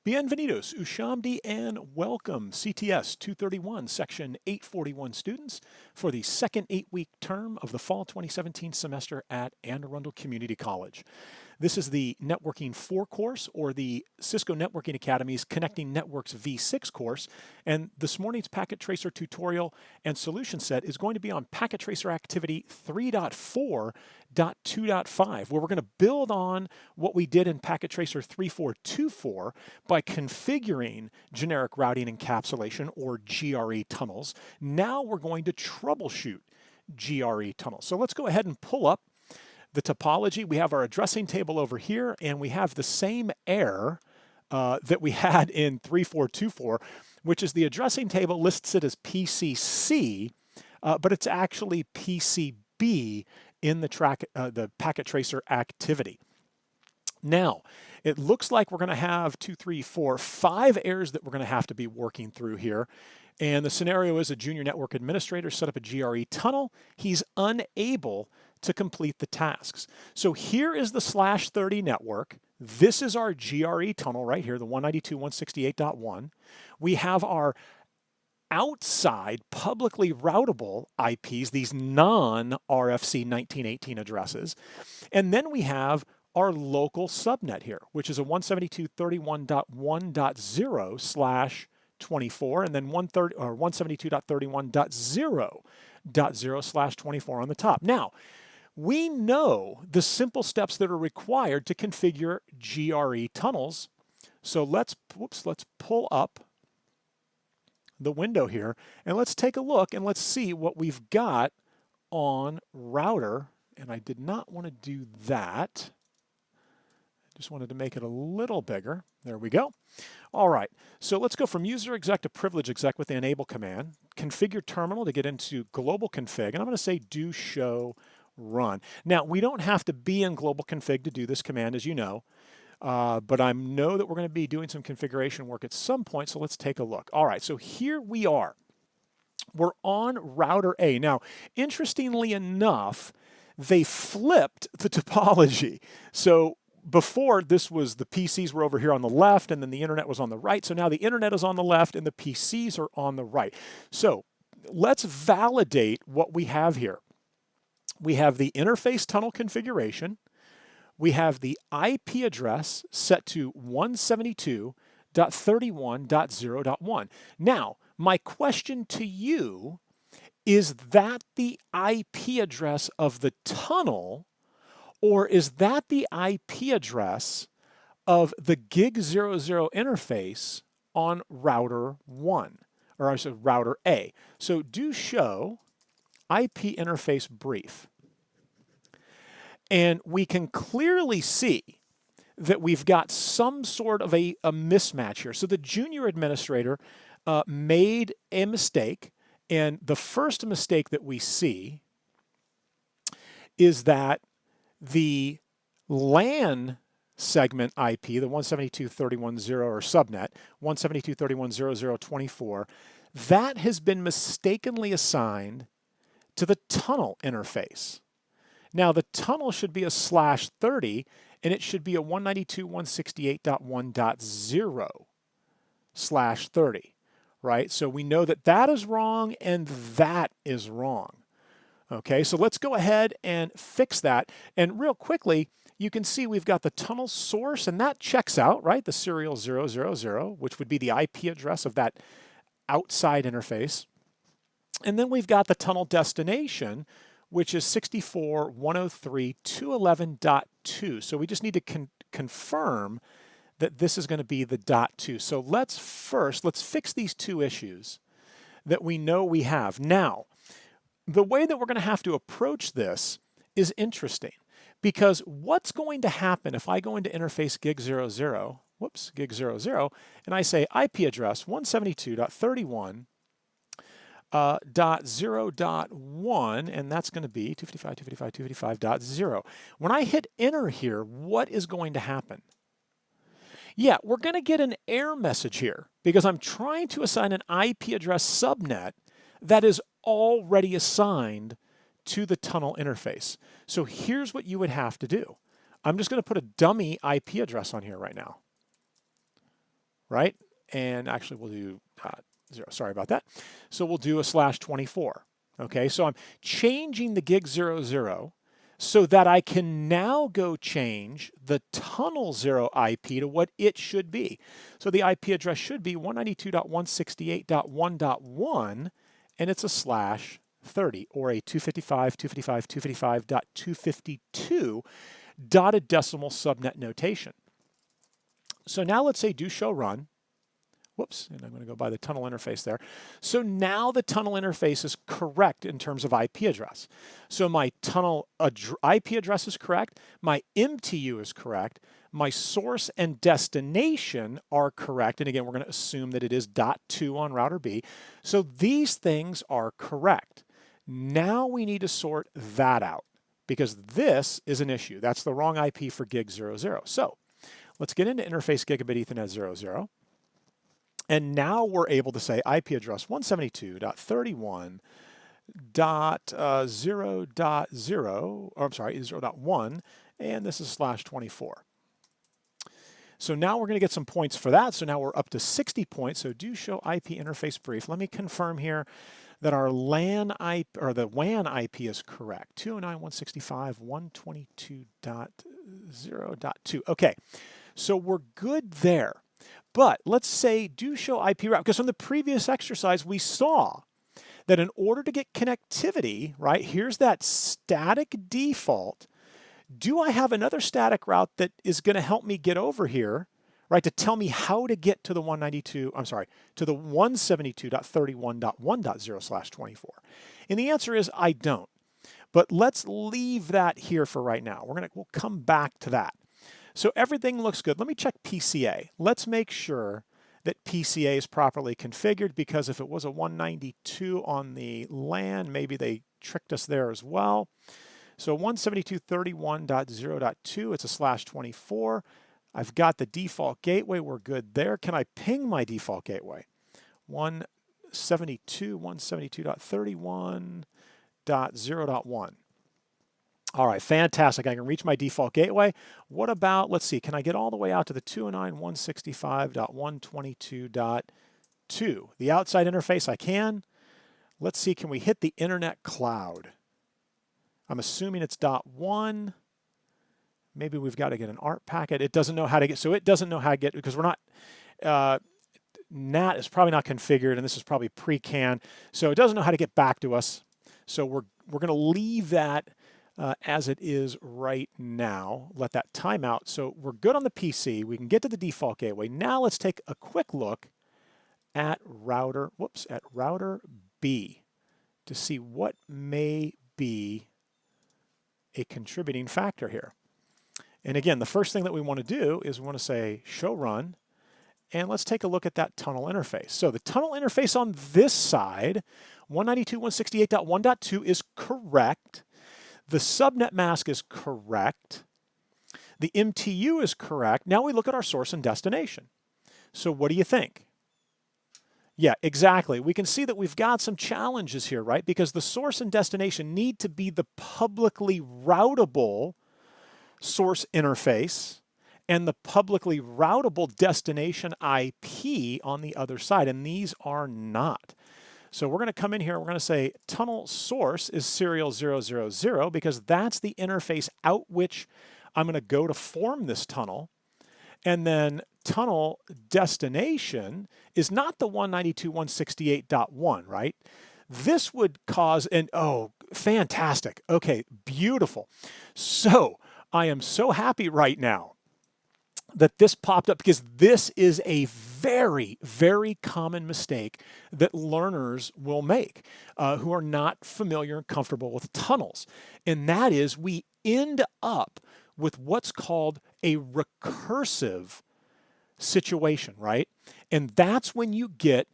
Bienvenidos, Ushamdi, and welcome CTS231 Section 841 students for the second 8-week term of the fall 2017 semester at Anne Arundel Community College. This is the Networking 4 course, or the Cisco Networking Academy's Connecting Networks V6 course, and this morning's Packet Tracer tutorial and solution set is going to be on Packet Tracer Activity 3.4.2.5, where we're going to build on what we did in Packet Tracer 3.4.2.4 by configuring Generic Routing Encapsulation, or GRE tunnels. Now we're going to troubleshoot GRE tunnels. So let's go ahead and pull up the topology. We have our addressing table over here, and we have the same error that we had in 3.4.2.4, which is the addressing table lists it as PCC, but it's actually PCB in the packet tracer activity. Now, it looks like we're going to have 5 errors that we're going to have to be working through here. And the scenario is a junior network administrator set up a GRE tunnel. He's unable to complete the tasks. So here is the /30 network. This is our GRE tunnel right here, the 192.168.1. We have our outside publicly routable IPs, these non-RFC 1918 addresses. And then we have our local subnet here, which is a 172.31.1.0/24, and then 172.31.0.0/24 on the top. Now, we know the simple steps that are required to configure GRE tunnels. So let's pull up the window here, and let's take a look, and let's see what we've got on router. And I did not want to do that. Just wanted to make it a little bigger. There we go. All right, so let's go from user exec to privilege exec with the enable command. Configure terminal to get into global config, and I'm going to say do show run. Now, we don't have to be in global config to do this command, as you know, but I know that we're going to be doing some configuration work at some point, so let's take a look. All right, so here we are. We're on router A. Now, interestingly enough, they flipped the topology. So before, this was the PCs were over here on the left, and then the internet was on the right. So now the internet is on the left and the PCs are on the right. So let's validate what we have here. We have the interface tunnel configuration. We have the IP address set to 172.31.0.1. Now, my question to you is that the IP address of the tunnel, or is that the IP address of the gig00 interface on router 1, or I said router A? So do show IP interface brief. And we can clearly see that we've got some sort of a mismatch here. So the junior administrator made a mistake, and the first mistake that we see is that the LAN segment IP, the 172.31.0 or subnet, 172.31.0.0.24, that has been mistakenly assigned to the tunnel interface. Now, the tunnel should be a /30, and it should be a 192.168.1.0/30, right? So we know that that is wrong and that is wrong. Okay, so let's go ahead and fix that. And real quickly, you can see we've got the tunnel source, and that checks out, right? The serial 000, which would be the IP address of that outside interface. And then we've got the tunnel destination, which is 64.103.211.2. So we just need to confirm that this is going to be the .2. So let's fix these two issues that we know we have. Now, the way that we're going to have to approach this is interesting, because what's going to happen if I go into interface gig00, gig00, and I say IP address 172.31.0.1, and that's going to be 255.255.255.0. When I hit enter here, what is going to happen? Yeah, we're going to get an error message here because I'm trying to assign an IP address subnet that is already assigned to the tunnel interface. So here's what you would have to do. I'm just going to put a dummy IP address on here right now. right? And actually we'll do 0, sorry about that. So we'll do a /24. Okay, so I'm changing the gig 00 so that I can now go change the tunnel 0 IP to what it should be. So the IP address should be 192.168.1.1, and it's a /30, or a 255.255.252 dotted decimal subnet notation. So now let's say do show run. Whoops, and I'm going to go by the tunnel interface there. So now the tunnel interface is correct in terms of IP address. So my tunnel IP address is correct, my MTU is correct, my source and destination are correct, and again, we're going to assume that it is .2 on router B. So these things are correct. Now we need to sort that out, because this is an issue. That's the wrong IP for gig 00. So let's get into interface gigabit Ethernet 00. And now we're able to say IP address 172.31.0.0, or I'm sorry, 0.1, and this is /24. So now we're going to get some points for that. So now we're up to 60 points. So do show IP interface brief. Let me confirm here that our LAN IP, or the WAN IP is correct. 209.162.0.2. Okay, so we're good there. But let's say do show IP route, because from the previous exercise we saw that in order to get connectivity, right, here's that static default. Do I have another static route that is going to help me get over here, right, to tell me how to get to the 172.31.1.0/24? And the answer is I don't. But let's leave that here for right now. We'll come back to that. So everything looks good. Let me check PCA. Let's make sure that PCA is properly configured, because if it was a 192 on the LAN, maybe they tricked us there as well. So 172.31.0.2, it's a /24. I've got the default gateway, we're good there. Can I ping my default gateway? 172.172.31.0.1. All right, fantastic. I can reach my default gateway. What about, let's see, can I get all the way out to the 209.165.122.2? The outside interface I can. Let's see, can we hit the internet cloud? I'm assuming it's .1. Maybe we've got to get an ARP packet. It doesn't know how to get, so it doesn't know how to get, because we're not, NAT is probably not configured, and this is probably pre-CAN, so it doesn't know how to get back to us. So we're going to leave that as it is right now. Let that time out. So we're good on the PC. We can get to the default gateway. Now let's take a quick look at router B to see what may be a contributing factor here. And again, the first thing that we want to do is we want to say show run, and let's take a look at that tunnel interface. So the tunnel interface on this side, 192.168.1.2 is correct. The subnet mask is correct. The MTU is correct. Now we look at our source and destination. So what do you think? Yeah, exactly. We can see that we've got some challenges here, right? Because the source and destination need to be the publicly routable source interface and the publicly routable destination IP on the other side, and these are not. So we're going to come in here, we're going to say tunnel source is serial 000, because that's the interface out which I'm going to go to form this tunnel. And then tunnel destination is not the 192.168.1, right? This would cause oh, fantastic. Okay, beautiful. So I am so happy right now that this popped up, because this is a very, very common mistake that learners will make who are not familiar and comfortable with tunnels. And that is, we end up with what's called a recursive situation, right? And that's when you get,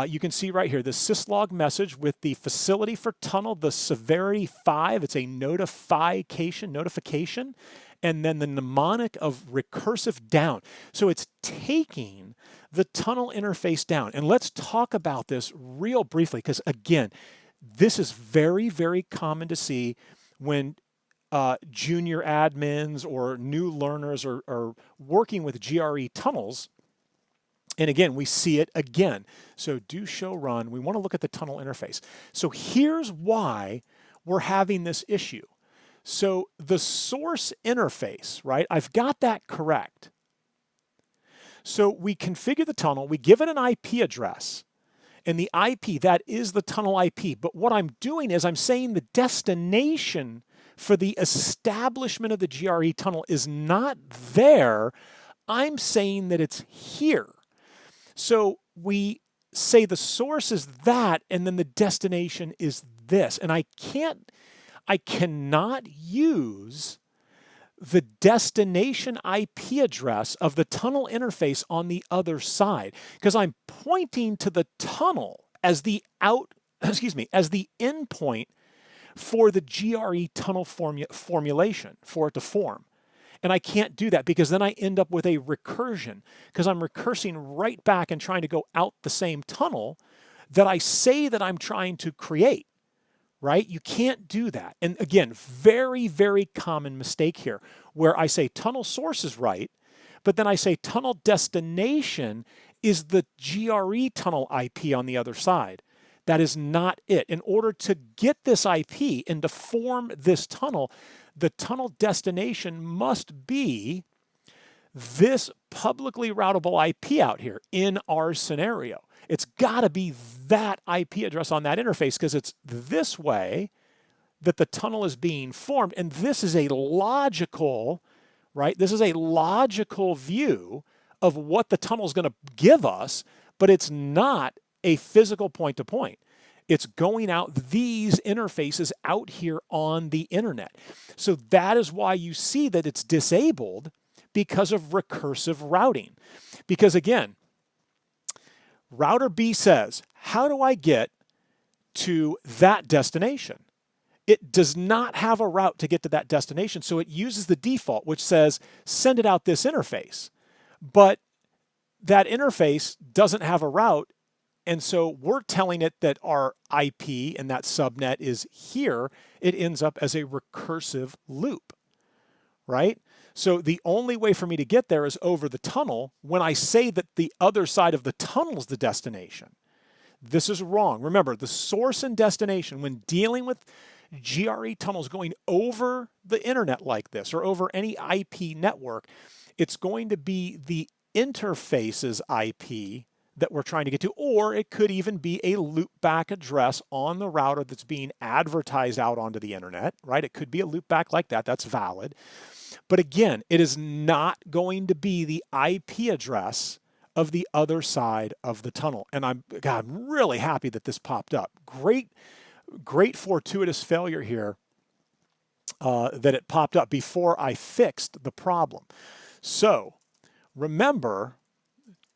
you can see right here, the syslog message with the facility for tunnel, the severity 5, it's a notification, and then the mnemonic of recursive down. So it's taking the tunnel interface down. And let's talk about this real briefly, because again, this is very, very common to see when junior admins or new learners are working with GRE tunnels. And again, we see it again. So do show run. We want to look at the tunnel interface. So here's why we're having this issue. So the source interface, right? I've got that correct. So we configure the tunnel, we give it an IP address, and the IP, that is the tunnel IP. But what I'm doing is I'm saying the destination for the establishment of the GRE tunnel is not there. I'm saying that it's here. So we say the source is that, and then the destination is this. And I cannot use the destination IP address of the tunnel interface on the other side, because I'm pointing to the tunnel as the as the endpoint for the GRE tunnel formulation, for it to form. And I can't do that because then I end up with a recursion, because I'm recursing right back and trying to go out the same tunnel that I say that I'm trying to create, right? You can't do that. And again, very, very common mistake here where I say tunnel source is right, but then I say tunnel destination is the GRE tunnel IP on the other side. That is not it. In order to get this IP and to form this tunnel, the tunnel destination must be this publicly routable IP out here in our scenario. It's got to be that IP address on that interface, because it's this way that the tunnel is being formed. And this is a logical, right? This is a logical view of what the tunnel is going to give us, but it's not a physical point-to-point. It's going out these interfaces out here on the internet. So that is why you see that it's disabled, because of recursive routing. Because again, router B says, how do I get to that destination? It does not have a route to get to that destination, so it uses the default, which says, send it out this interface. But that interface doesn't have a route, and so we're telling it that our IP and that subnet is here. It ends up as a recursive loop, right? So the only way for me to get there is over the tunnel when I say that the other side of the tunnel is the destination. This is wrong. Remember, the source and destination, when dealing with GRE tunnels going over the internet like this or over any IP network, it's going to be the interface's IP that we're trying to get to, or it could even be a loopback address on the router that's being advertised out onto the internet, right? It could be a loopback like that. That's valid. But again, it is not going to be the IP address of the other side of the tunnel. And I'm really happy that this popped up. Great fortuitous failure here that it popped up before I fixed the problem. So remember,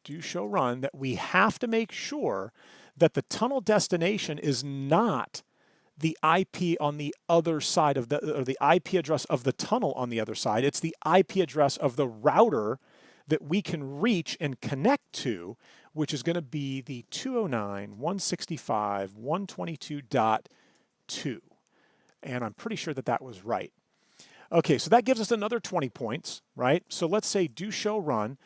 do show run, that we have to make sure that the tunnel destination is not the IP on the other side of or the IP address of the tunnel on the other side. It's the IP address of the router that we can reach and connect to, which is going to be the 209.165.122.2. And I'm pretty sure that that was right. Okay, so that gives us another 20 points, right? So let's say do show run.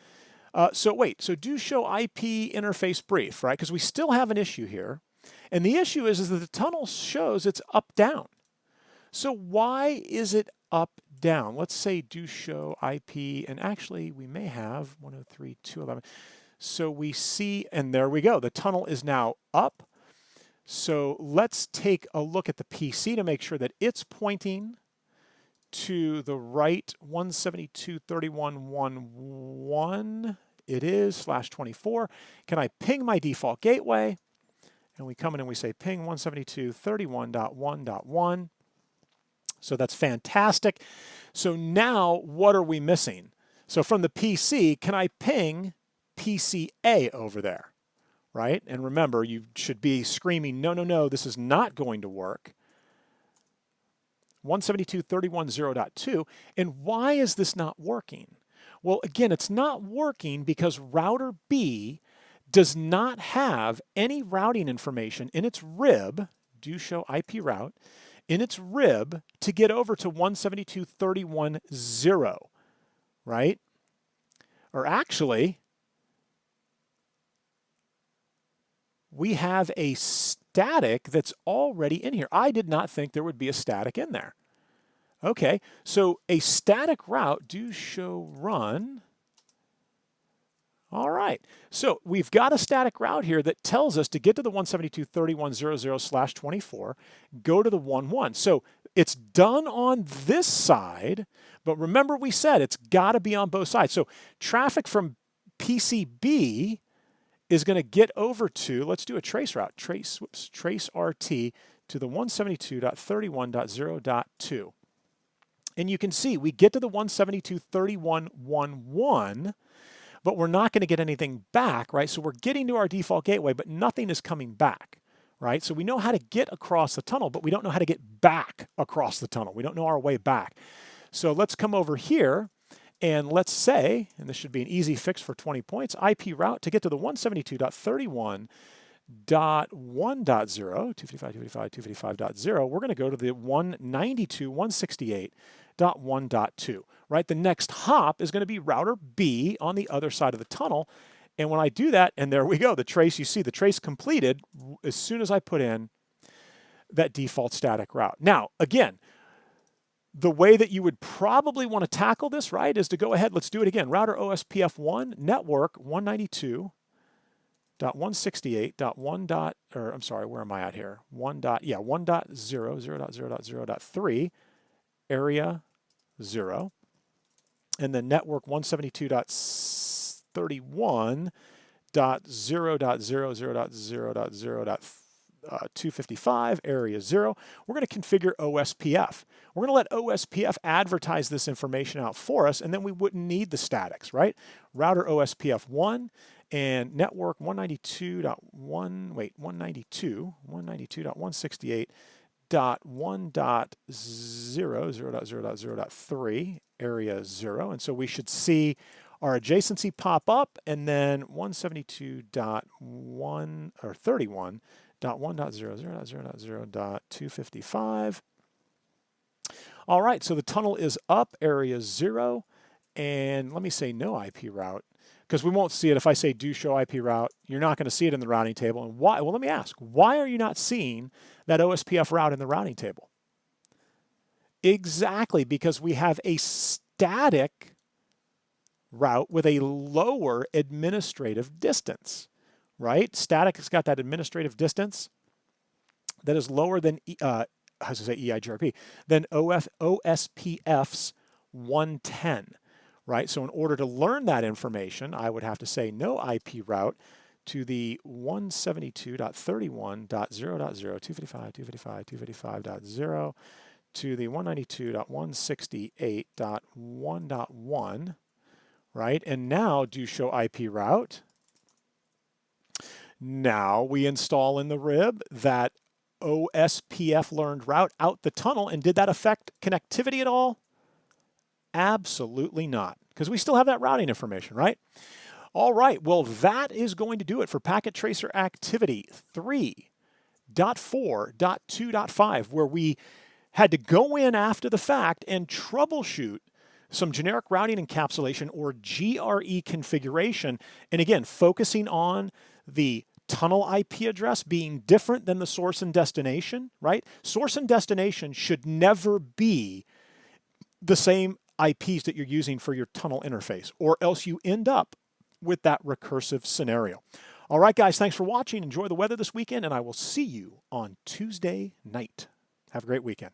So do show IP interface brief, right? Because we still have an issue here. And the issue is that the tunnel shows it's up-down. So why is it up-down? Let's say do show IP, and actually we may have 103.211. So we see, and there we go. The tunnel is now up. So let's take a look at the PC to make sure that it's pointing to the right 172.31.1.1. It is /24. Can I ping my default gateway? And we come in and we say ping 172.31.1.1. So that's fantastic. So now what are we missing? So from the PC, can I ping PCA over there, right? And remember, you should be screaming, no, no, no, this is not going to work. 172.31.0.2. And why is this not working? Well, again, it's not working because router B does not have any routing information in its RIB, do show IP route, in its RIB to get over to 172.31.0, right? Or actually, we have a static that's already in here. I did not think there would be a static in there. Okay, so a static route, do show run. All right, so we've got a static route here that tells us to get to the 172.31.00/24, go to the 1.1. So it's done on this side, but remember we said it's got to be on both sides. So traffic from PCB is going to get over to, let's do a trace route, trace RT to the 172.31.0.2. And you can see we get to the 172.31.1.1, but we're not going to get anything back, right? So we're getting to our default gateway, but nothing is coming back, right? So we know how to get across the tunnel, but we don't know how to get back across the tunnel. We don't know our way back. So let's come over here and let's say, and this should be an easy fix for 20 points, IP route to get to the 172.31.1.0, 255.255.255.0, we're going to go to the 192.168.1.2, right? The next hop is going to be router B on the other side of the tunnel. And when I do that, and there we go, the trace, you see the trace completed as soon as I put in that default static route. Now, again, the way that you would probably want to tackle this, right, is to go ahead, let's do it again. Router OSPF1, network 192.168.1. Or I'm sorry, where am I at here? 1.0.0.0.3, area 0. And then network 172.31.0.0.0.0.255, area 0. We're going to configure OSPF. We're going to let OSPF advertise this information out for us, and then we wouldn't need the statics, right? Router OSPF 1 and network 192.168.1.0.0.0.3, area 0. And so we should see our adjacency pop up, and then 172.1 or 31.1.0.0.0.255. All right, so the tunnel is up, area 0, and let me say no IP route, because we won't see it if I say do show IP route. You're not going to see it in the routing table. And why? Well, let me ask, why are you not seeing that OSPF route in the routing table? Exactly, because we have a static route with a lower administrative distance, right? Static has got that administrative distance that is lower than, EIGRP, than OSPF's 110, right? So in order to learn that information, I would have to say no IP route to the 172.31.0.0.255.255.255.0 to the 192.168.1.1, right? And now do show IP route. Now we install in the rib that OSPF learned route out the tunnel, and did that affect connectivity at all? Absolutely not, because we still have that routing information, right? All right, well, that is going to do it for Packet Tracer Activity 3.4.2.5, where we had to go in after the fact and troubleshoot some generic routing encapsulation or GRE configuration. And again, focusing on the tunnel IP address being different than the source and destination, right? Source and destination should never be the same IPs that you're using for your tunnel interface, or else you end up with that recursive scenario. All right, guys, thanks for watching. Enjoy the weather this weekend, and I will see you on Tuesday night. Have a great weekend.